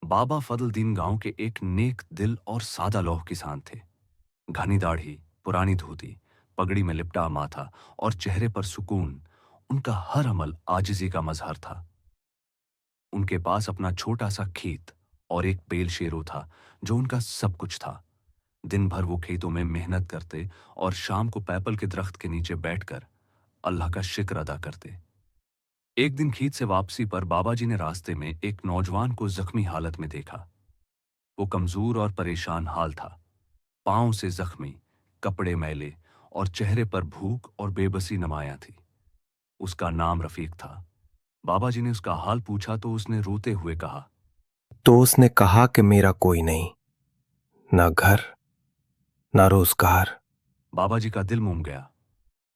बाबा फजलदीन गांव के एक नेक दिल और सादा लौह किसान थे। घनी दाढ़ी, पुरानी धोती, पगड़ी में लिपटा माथा और चेहरे पर सुकून, उनका हर अमल आजिजी का मजहर था। उनके पास अपना छोटा सा खेत और एक बैल शेरो था जो उनका सब कुछ था। दिन भर वो खेतों में मेहनत करते और शाम को पीपल के दरख्त के नीचे बैठकर अल्लाह का शुक्र अदा करते। एक दिन खेत से वापसी पर बाबा जी ने रास्ते में एक नौजवान को जख्मी हालत में देखा। वो कमजोर और परेशान हाल था, पांव से जख्मी, कपड़े मैले और चेहरे पर भूख और बेबसी नुमायां थी। उसका नाम रफीक था। बाबा जी ने उसका हाल पूछा तो उसने रोते हुए कहा, तो उसने कहा कि मेरा कोई नहीं, ना घर ना रोजगार। बाबा जी का दिल मूम गया।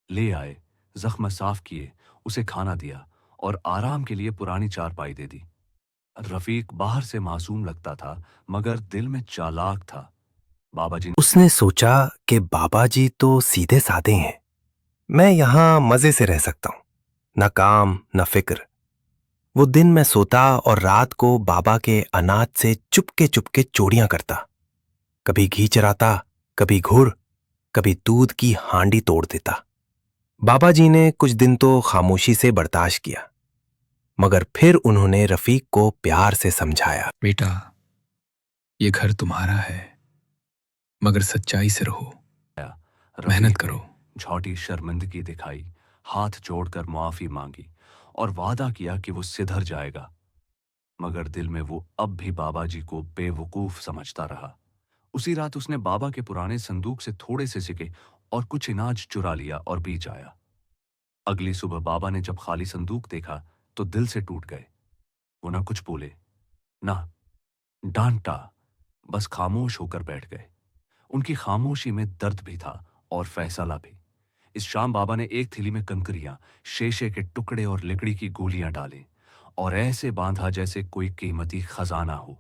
ले आए, जख्म साफ किए, उसे खाना दिया और आराम के लिए पुरानी चारपाई दे दी। रफीक बाहर से मासूम लगता था मगर दिल में चालाक था। बाबा जी उसने सोचा कि बाबा जी तो सीधे साधे हैं, मैं यहां मजे से रह सकता हूं, ना काम ना फिक्र। वो दिन में सोता और रात को बाबा के अनाज से चुपके चुपके चोरियां करता। कभी घी चराता, कभी घुर, कभी दूध की हांडी तोड़ देता। बाबा जी ने कुछ दिन तो खामोशी से बर्दाश्त किया, मगर फिर उन्होंने रफीक को प्यार से समझाया। बेटा, ये घर तुम्हारा है, मगर सच्चाई से रहो, मेहनत रफीक करो। ने झौटी शर्मिंदगी दिखाई, हाथ जोड़कर मुआफी मांगी और वादा किया कि वो सिधर जाएगा। मगर दिल में वो अब भी बाबा जी को बेवकूफ समझता रहा। उसी रात उसने बाबा के पुराने संदूक से थोड़े से सिक्के और कुछ अनाज चुरा लिया और बीच आया। अगली सुबह बाबा ने जब खाली संदूक देखा तो दिल से टूट गए। वो ना कुछ बोले, ना डांटा, बस खामोश होकर बैठ गए। उनकी खामोशी में दर्द भी था और फैसला भी। इस शाम बाबा ने एक थैली में कंकरियां, शीशे के टुकड़े और लकड़ी की गोलियां डाली और ऐसे बांधा जैसे कोई कीमती खजाना हो।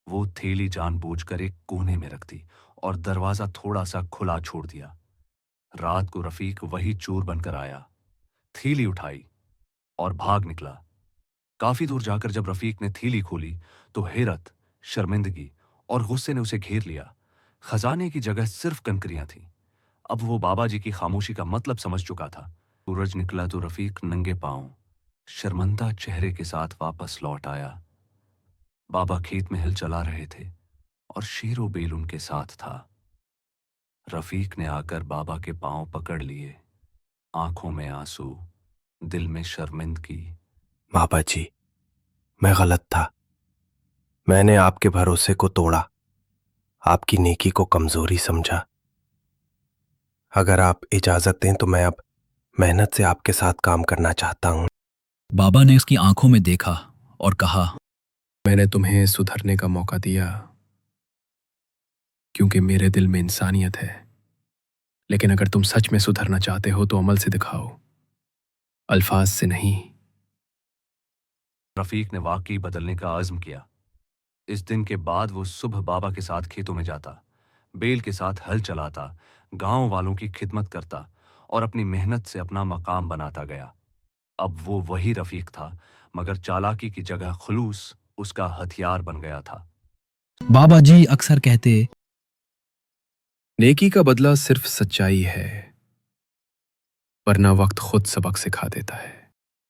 वो थैली जानबूझकर एक कोने में रख दी और दरवाजा थोड़ा सा खुला छोड़ दिया। रात को रफीक वही चोर बनकर आया, थैली उठाई और भाग निकला। काफी दूर जाकर जब रफीक ने थैली खोली तो हैरत, शर्मिंदगी और गुस्से ने उसे घेर लिया। खजाने की जगह सिर्फ कंकरियां थीं। अब वो बाबा जी की खामोशी का मतलब समझ चुका था। सूरज निकला तो रफीक नंगे पांव, शर्मंदा चेहरे के साथ वापस लौट आया। बाबा खेत में हल चला रहे थे और शेरो बेल उनके साथ था। रफीक ने आकर बाबा के पांव पकड़ लिए, आंखों में आंसू, दिल में शर्मिंदगी। बाबा जी, मैं गलत था। मैंने आपके भरोसे को तोड़ा, आपकी नेकी को कमजोरी समझा। अगर आप इजाजत दें तो मैं अब मेहनत से आपके साथ काम करना चाहता हूं। बाबा ने उसकी आंखों में देखा और कहा, मैंने तुम्हें सुधरने का मौका दिया क्योंकि मेरे दिल में इंसानियत है। लेकिन अगर तुम सच में सुधरना चाहते हो तो अमल से दिखाओ, अल्फाज से नहीं। रफीक ने वाकई बदलने का अज़्म किया। इस दिन के बाद वो सुबह बाबा के साथ खेतों में जाता, बैल के साथ हल चलाता, गांव वालों की खिदमत करता और अपनी मेहनत से अपना मकाम बनाता गया। अब वो वही रफीक था, मगर चालाकी की जगह खुलूस उसका हथियार बन गया था। बाबा जी अक्सर कहते, नेकी का बदला सिर्फ सच्चाई है, वरना वक्त खुद सबक सिखा देता है।